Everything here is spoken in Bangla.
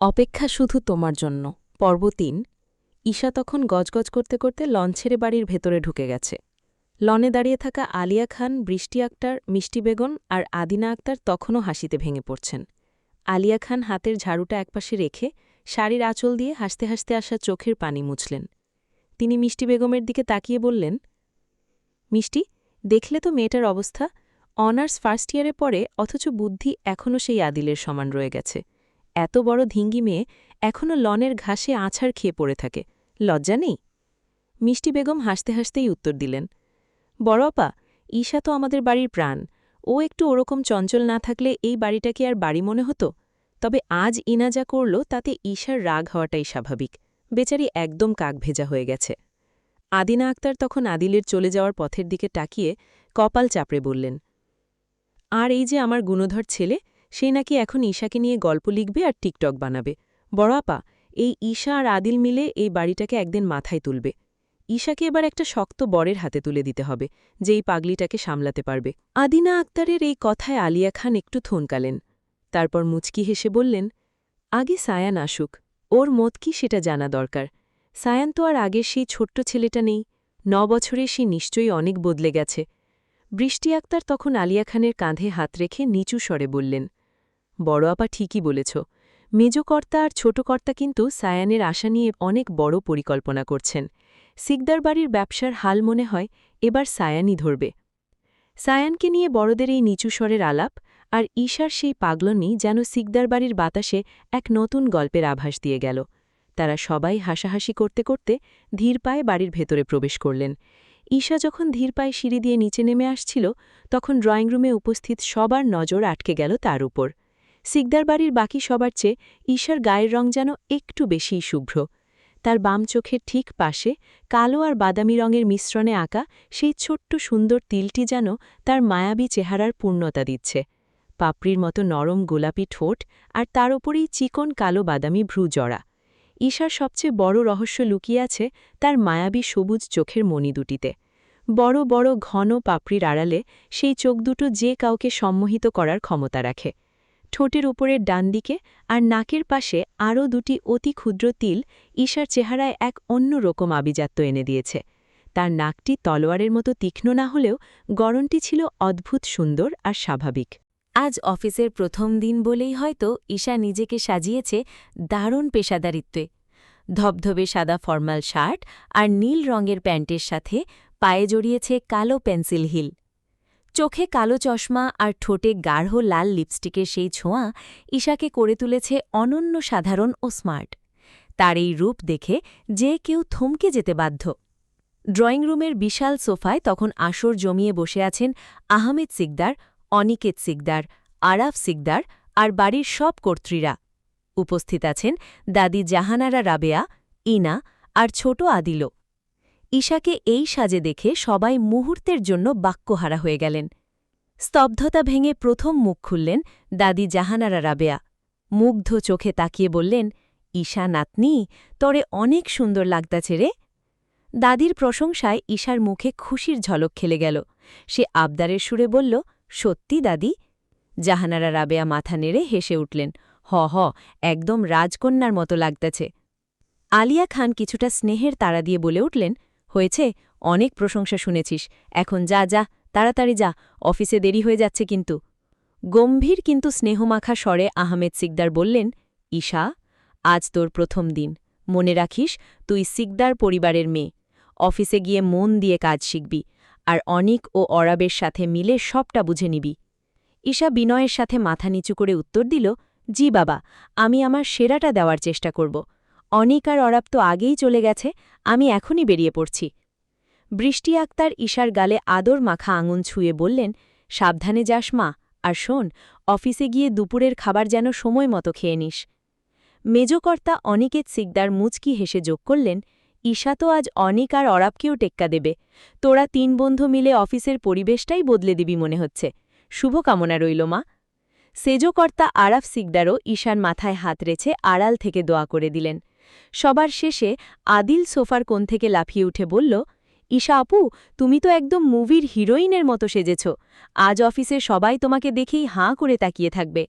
অপেক্ষা শুধু তোমার জন্য পর্ব ৩। ঈশা তখন গজগজ করতে করতে লন ছেড়ে বাড়ির ভেতরে ঢুকে গেছে। লনে দাঁড়িয়ে থাকা আলিয়া খান, বৃষ্টি আক্তার, মিষ্টি বেগম আর আদিনা আক্তার তখনও হাসিতে ভেঙে পড়ছেন। আলিয়া খান হাতের ঝাড়ুটা একপাশে রেখে শাড়ির আঁচল দিয়ে হাসতে হাসতে আসা চোখের পানি মুছলেন। তিনি মিষ্টি বেগমের দিকে তাকিয়ে বললেন, মিষ্টি, দেখলে তো মেয়েটার অবস্থা, অনার্স ফার্স্ট ইয়ারে পড়ে অথচ বুদ্ধি এখনও সেই আদিলের সমান রয়ে গেছে। এত বড় ধিঙ্গি মেয়ে এখনও লনের ঘাসে আছাড় খেয়ে পড়ে থাকে, লজ্জা নেই? মিষ্টি বেগম হাসতে হাসতেই উত্তর দিলেন, বড় আপা, ঈশা তো আমাদের বাড়ির প্রাণ, ও একটু ওরকম চঞ্চল না থাকলে এই বাড়িটা কি আর বাড়ি মনে হতো? তবে আজ ইনা যা করল তাতে ঈশার রাগ হওয়াটাই স্বাভাবিক, বেচারি একদম কাক ভেজা হয়ে গেছে। আদিনা আক্তার তখন আদিলের চলে যাওয়ার পথের দিকে তাকিয়ে কপাল চাপড়ে বললেন, আর এই যে আমার গুণধর ছেলে, সেই নাকি এখন ঈশাকে নিয়ে গল্প লিখবে আর টিকটক বানাবে। বড় আপা, এই ঈশা আর আদিল মিলে এই বাড়িটাকে একদিন মাথায় তুলবে। ঈশাকে এবার একটা শক্ত বরের হাতে তুলে দিতে হবে, যে এই পাগলিটাকে সামলাতে পারবে। আদিনা আক্তারের এই কথায় আলিয়া খান একটু থনকালেন। তারপর মুচকি হেসে বললেন, আগে সায়ান আসুক, ওর মত কি সেটা জানা দরকার। সায়ান তো আর আগের সেই ছোট্ট ছেলেটা নেই, ৯ বছরে সে নিশ্চয়ই অনেক বদলে গেছে। বৃষ্টি আক্তার তখন আলিয়া খানের কাঁধে হাত রেখে নিচু স্বরে বললেন, বড় আপা ঠিকই বলেছ, মেজকর্তা আর ছোটকর্তা কিন্তু সায়ানের আশা নিয়ে অনেক বড় পরিকল্পনা করছেন। সিকদার বাড়ির ব্যবসার হাল মনে হয় এবার সায়ানই ধরবে। সায়ানকে নিয়ে বড়দের এই নিচু স্বরের আলাপ আর ঈশার সেই পাগলনি যেন সিকদার বাড়ির বাতাসে এক নতুন গল্পের আভাস দিয়ে গেল। তারা সবাই হাসাহাসি করতে করতে ধীর পায়ে বাড়ির ভেতরে প্রবেশ করলেন। ঈশা যখন ধীর পায়ে সিঁড়ি দিয়ে নিচে নেমে আসছিল, তখন ড্রয়িং রুমে উপস্থিত সবার নজর আটকে গেল তার উপর। সিকদার বাড়ির বাকি সবার চেয়ে ঈশার গায়ের রং যেন একটু বেশিই শুভ্র। তার বাম চোখের ঠিক পাশে কালো আর বাদামি রঙের মিশ্রণে আঁকা সেই ছোট্ট সুন্দর তিলটি যেন তার মায়াবী চেহারার পূর্ণতা দিচ্ছে। পাপড়ির মতো নরম গোলাপি ঠোঁট আর তার ওপরেই চিকন কালো বাদামি ভ্রু জড়া। ঈশার সবচেয়ে বড় রহস্য লুকিয়ে আছে তার মায়াবী সবুজ চোখের মণি দুটিতে। বড় বড় ঘন পাপড়ির আড়ালে সেই চোখ দুটো যে কাউকে সম্মোহিত করার ক্ষমতা রাখে। ঠোঁটের উপরের ডান দিকে আর নাকের পাশে আরও দুটি অতি ক্ষুদ্র তিল ঈশার চেহারায় এক অন্য রকম আভিজাত্য এনে দিয়েছে। তার নাকটি তলোয়ারের মতো তীক্ষ্ণ না হলেও গড়নটি ছিল অদ্ভুত সুন্দর আর স্বাভাবিক। আজ অফিসের প্রথম দিন বলেই হয়তো ঈশা নিজেকে সাজিয়েছে দারুণ পেশাদারিত্বে। ধবধবে সাদা ফর্মাল শার্ট আর নীল রঙের প্যান্টের সাথে পায়ে জড়িয়েছে কালো পেন্সিল হিল। চোখে কালো চশমা আর ঠোঁটে গাঢ় লাল লিপস্টিকের সেই ছোঁয়া ঈশাকে করে তুলেছে অনন্য সাধারণ ও স্মার্ট। তার এই রূপ দেখে যে কেউ থমকে যেতে বাধ্য। ড্রয়িং রুমের বিশাল সোফায় তখন আসর জমিয়ে বসে আছেন আহমেদ সিকদার, অনিকেত সিকদার, আরাফ সিকদার আর বাড়ির সব কর্ত্রীরা। উপস্থিত আছেন দাদি জাহানারা রাবেয়া, ইনা আর ছোট আদিলও। ঈশাকে এই সাজে দেখে সবাই মুহূর্তের জন্য বাক্যহারা হয়ে গেলেন। স্তব্ধতা ভেঙে প্রথম মুখ খুললেন দাদি জাহানারা রাবেয়া। মুগ্ধ চোখে তাকিয়ে বললেন, ঈশা নাতনি, তরে অনেক সুন্দর লাগতাছে রে। দাদির প্রশংসায় ঈশার মুখে খুশির ঝলক খেলে গেল। সে আবদারের সুরে বলল, সত্যি দাদি? জাহানারা রাবেয়া মাথা নেড়ে হেসে উঠলেন, হ হ, একদম রাজকন্যার মতো লাগতাছে। আলিয়া খান কিছুটা স্নেহের তাড়া দিয়ে বলে উঠলেন, হয়েছে, অনেক প্রশংসা শুনেছিস, এখন যা যা, তাড়াতাড়ি যা, অফিসে দেরি হয়ে যাচ্ছে কিন্তু। গম্ভীর কিন্তু স্নেহমাখা স্বরে আহমেদ সিকদার বললেন, ঈশা, আজ তোর প্রথম দিন, মনে রাখিস তুই সিকদার পরিবারের মেয়ে। অফিসে গিয়ে মন দিয়ে কাজ শিখবি, আর অনিক ও অরাবের সাথে মিলে সবটা বুঝে নিবি। ঈশা বিনয়ের সাথে মাথা নিচু করে উত্তর দিল, জি বাবা, আমি আমার সেরাটা দেওয়ার চেষ্টা করব। অনিক আর অরাব তো আগেই চলে গেছে, আমি এখনই বেরিয়ে পড়ছি। বৃষ্টি আক্তার ঈশার গালে আদর মাখা আঙুন ছুঁয়ে বললেন, সাবধানে যাস মা, আর শোন, অফিসে গিয়ে দুপুরের খাবার যেন সময় মতো খেয়ে নিস। মেজকর্তা অনিকেত সিকদার মুচকি হেসে যোগ করলেন, ঈশা তো আজ অনিক আর অরাবকেও টেক্কা দেবে। তোরা ৩ বন্ধু মিলে অফিসের পরিবেশটাই বদলে দিবি মনে হচ্ছে। শুভকামনা রইল মা। সেজকর্তা আরাফ সিকদারও ঈশার মাথায় হাত রেছে আড়াল থেকে দোয়া করে দিলেন। সবার শেষে আদিল সোফার কোণ থেকে লাফিয়ে উঠে বলল, ঈশা আপু, তুমি তো একদম মুভির হিরোইনের মতো সেজেছ। আজ অফিসে সবাই তোমাকে দেখেই হাঁ করে তাকিয়ে থাকবে।